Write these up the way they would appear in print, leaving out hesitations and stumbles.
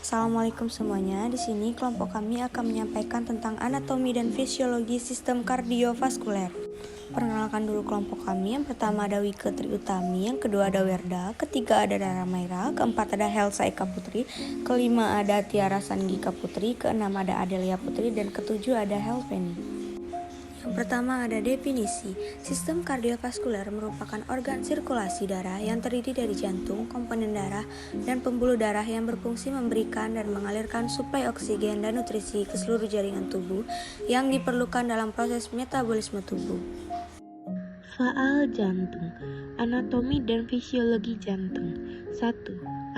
Assalamualaikum semuanya. Di sini kelompok kami akan menyampaikan tentang anatomi dan fisiologi sistem kardiovaskuler. Perkenalkan dulu kelompok kami. Yang pertama ada Wike Triutami, yang kedua ada Werda, ketiga ada Dara Maira, keempat ada Helsa Eka Putri, kelima ada Tiara Sanggika Putri, keenam ada Adelia Putri, dan ketujuh ada Helveni. Yang pertama ada definisi. Sistem kardiovaskuler merupakan organ sirkulasi darah yang terdiri dari jantung, komponen darah, dan pembuluh darah yang berfungsi memberikan dan mengalirkan suplai oksigen dan nutrisi ke seluruh jaringan tubuh yang diperlukan dalam proses metabolisme tubuh. Faal jantung. Anatomi dan fisiologi jantung. 1.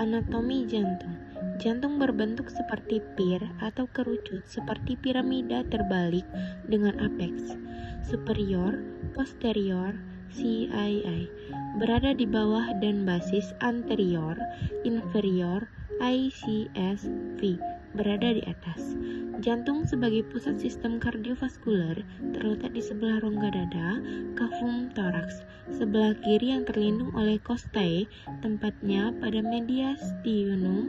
Anatomi jantung. Jantung berbentuk seperti pir atau kerucut seperti piramida terbalik dengan apeks superior, posterior, CII berada di bawah dan basis anterior, inferior, ICSV berada di atas. Jantung sebagai pusat sistem kardiovaskuler terletak di sebelah rongga dada, cavum thorax, sebelah kiri yang terlindung oleh costae, tempatnya pada mediastinum,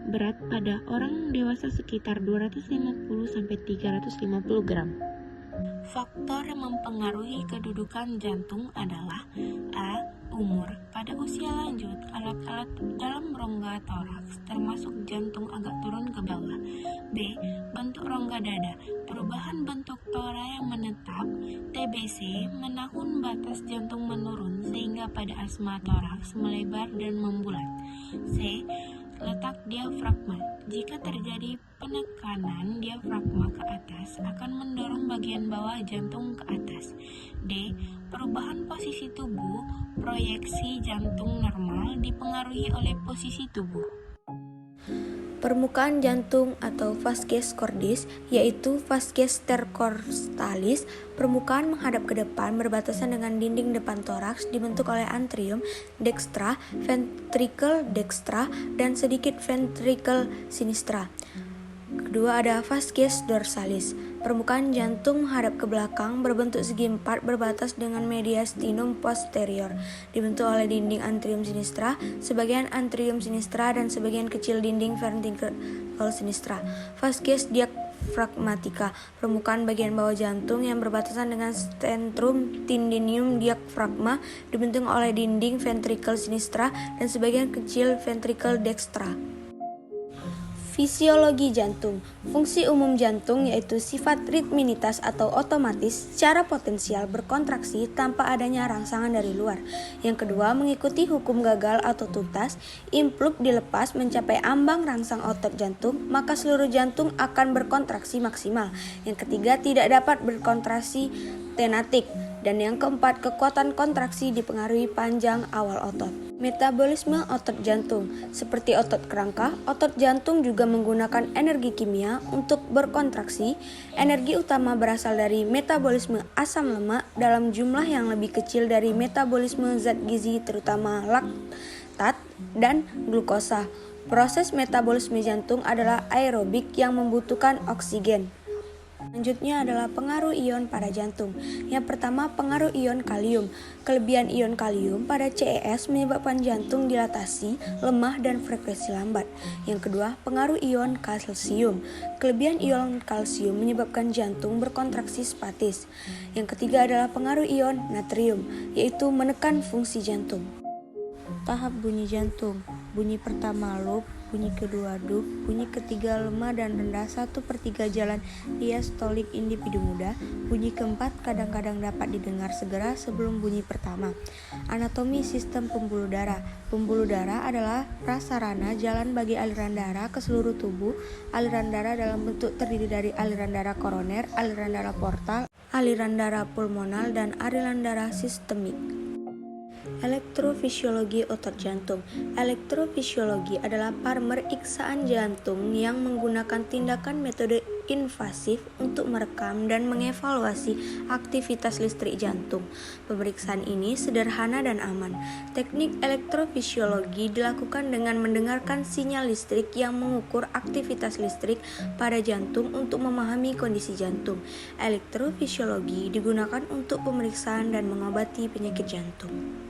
berat pada orang dewasa sekitar 250-350 gram. Faktor yang mempengaruhi kedudukan jantung adalah A. Umur. Pada usia lanjut, alat-alat dalam rongga toraks termasuk jantung agak turun ke bawah. B. Bentuk rongga dada. Perubahan bentuk tora yang menetap TBC menahun batas jantung menurun sehingga pada asma toraks melebar dan membulat. C. Letak diafragma. Jika terjadi penekanan diafragma ke atas akan mendorong bagian bawah jantung ke atas. D. Perubahan posisi tubuh. Proyeksi jantung normal dipengaruhi oleh posisi tubuh. Permukaan jantung atau vasges cordis, yaitu vasges intercostales, permukaan menghadap ke depan berbatasan dengan dinding depan toraks, dibentuk oleh antrium dextra, ventricle dextra, dan sedikit ventricle sinistra. Kedua ada vasges dorsalis, permukaan jantung menghadap ke belakang berbentuk segi empat berbatas dengan mediastinum posterior, dibentuk oleh dinding antrium sinistra, sebagian antrium sinistra, dan sebagian kecil dinding ventricle sinistra. Vasges diaphragmatica, permukaan bagian bawah jantung yang berbatasan dengan centrum tendinium diaphragma, dibentuk oleh dinding ventricle sinistra dan sebagian kecil ventricle dextra. Fisiologi jantung. Fungsi umum jantung yaitu sifat ritminitas atau otomatis secara potensial berkontraksi tanpa adanya rangsangan dari luar. Yang kedua, mengikuti hukum gagal atau tuntas, implug dilepas mencapai ambang rangsang otot jantung, maka seluruh jantung akan berkontraksi maksimal. Yang ketiga, tidak dapat berkontraksi tenatik. Dan yang keempat, kekuatan kontraksi dipengaruhi panjang awal otot. Metabolisme otot jantung. Seperti otot kerangka, otot jantung juga menggunakan energi kimia untuk berkontraksi. Energi utama berasal dari metabolisme asam lemak dalam jumlah yang lebih kecil dari metabolisme zat gizi terutama laktat dan glukosa. Proses metabolisme jantung adalah aerobik yang membutuhkan oksigen. Selanjutnya adalah pengaruh ion pada jantung. Yang pertama, pengaruh ion kalium. Kelebihan ion kalium pada CES menyebabkan jantung dilatasi, lemah, dan frekuensi lambat. Yang kedua, pengaruh ion kalsium. Kelebihan ion kalsium menyebabkan jantung berkontraksi spatis. Yang ketiga adalah pengaruh ion natrium, yaitu menekan fungsi jantung. Tahap bunyi jantung. Bunyi pertama loop, bunyi kedua dup, bunyi ketiga lemah dan rendah 1/3 jalan diastolik individu muda, bunyi keempat kadang-kadang dapat didengar segera sebelum bunyi pertama. Anatomi sistem pembuluh darah. Pembuluh darah adalah prasarana jalan bagi aliran darah ke seluruh tubuh. Aliran darah dalam bentuk terdiri dari aliran darah koroner, aliran darah portal, aliran darah pulmonal, dan aliran darah sistemik. Elektrofisiologi otot jantung. Elektrofisiologi adalah pemeriksaan jantung yang menggunakan tindakan metode invasif untuk merekam dan mengevaluasi aktivitas listrik jantung. Pemeriksaan ini sederhana dan aman. Teknik elektrofisiologi dilakukan dengan mendengarkan sinyal listrik yang mengukur aktivitas listrik pada jantung untuk memahami kondisi jantung. Elektrofisiologi digunakan untuk pemeriksaan dan mengobati penyakit jantung.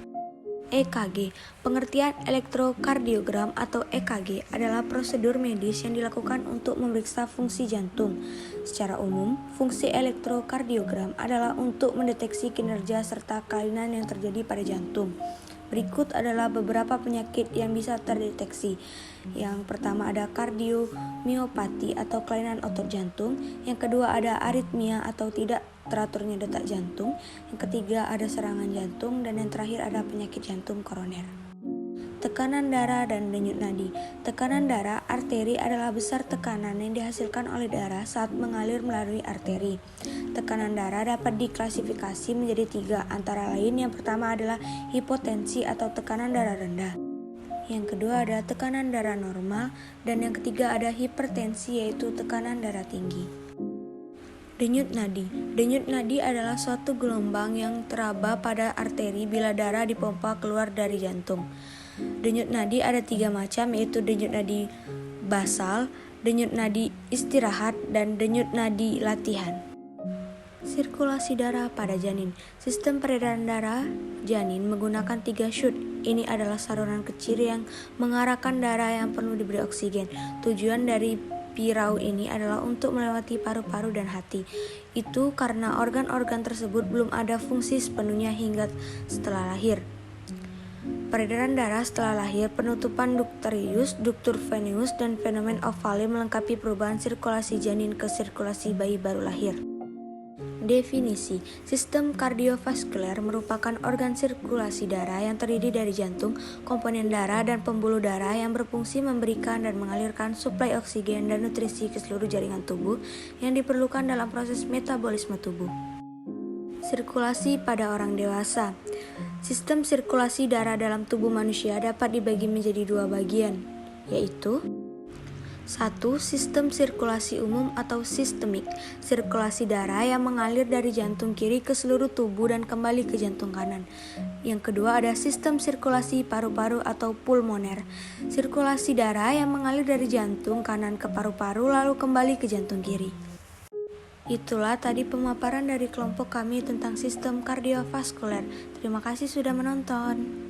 EKG. Pengertian elektrokardiogram atau EKG adalah prosedur medis yang dilakukan untuk memeriksa fungsi jantung. Secara umum, fungsi elektrokardiogram adalah untuk mendeteksi kinerja serta kelainan yang terjadi pada jantung. Berikut adalah beberapa penyakit yang bisa terdeteksi. Yang pertama ada kardiomiopati atau kelainan otot jantung. Yang kedua ada aritmia atau tidak teraturnya detak jantung. Yang ketiga ada serangan jantung. Dan yang terakhir ada penyakit jantung koroner. Tekanan darah dan denyut nadi. Tekanan darah arteri adalah besar tekanan yang dihasilkan oleh darah saat mengalir melalui arteri. Tekanan darah dapat diklasifikasi menjadi 3, antara lain yang pertama adalah hipotensi atau tekanan darah rendah. Yang kedua ada tekanan darah normal, dan yang ketiga ada hipertensi yaitu tekanan darah tinggi. Denyut nadi. Denyut nadi adalah suatu gelombang yang teraba pada arteri bila darah dipompa keluar dari jantung. Denyut nadi ada 3 macam, yaitu denyut nadi basal, denyut nadi istirahat, dan denyut nadi latihan. Sirkulasi darah pada janin. Sistem peredaran darah janin menggunakan 3 shoot. Ini adalah saluran kecil yang mengarahkan darah yang penuh diberi oksigen. Tujuan dari pirau ini adalah untuk melewati paru-paru dan hati. Itu karena organ-organ tersebut belum ada fungsi sepenuhnya hingga setelah lahir. Peredaran darah setelah lahir, penutupan ductorius, ductus veneus, dan fenomen ovale melengkapi perubahan sirkulasi janin ke sirkulasi bayi baru lahir. Definisi. Sistem kardiovaskuler merupakan organ sirkulasi darah yang terdiri dari jantung, komponen darah, dan pembuluh darah yang berfungsi memberikan dan mengalirkan suplai oksigen dan nutrisi ke seluruh jaringan tubuh yang diperlukan dalam proses metabolisme tubuh. Sirkulasi pada orang dewasa. Sistem sirkulasi darah dalam tubuh manusia dapat dibagi menjadi 2 bagian, yaitu 1. Sistem sirkulasi umum atau sistemik, sirkulasi darah yang mengalir dari jantung kiri ke seluruh tubuh dan kembali ke jantung kanan. Yang kedua ada sistem sirkulasi paru-paru atau pulmoner, sirkulasi darah yang mengalir dari jantung kanan ke paru-paru lalu kembali ke jantung kiri. Itulah tadi pemaparan dari kelompok kami tentang sistem kardiovaskuler. Terima kasih sudah menonton.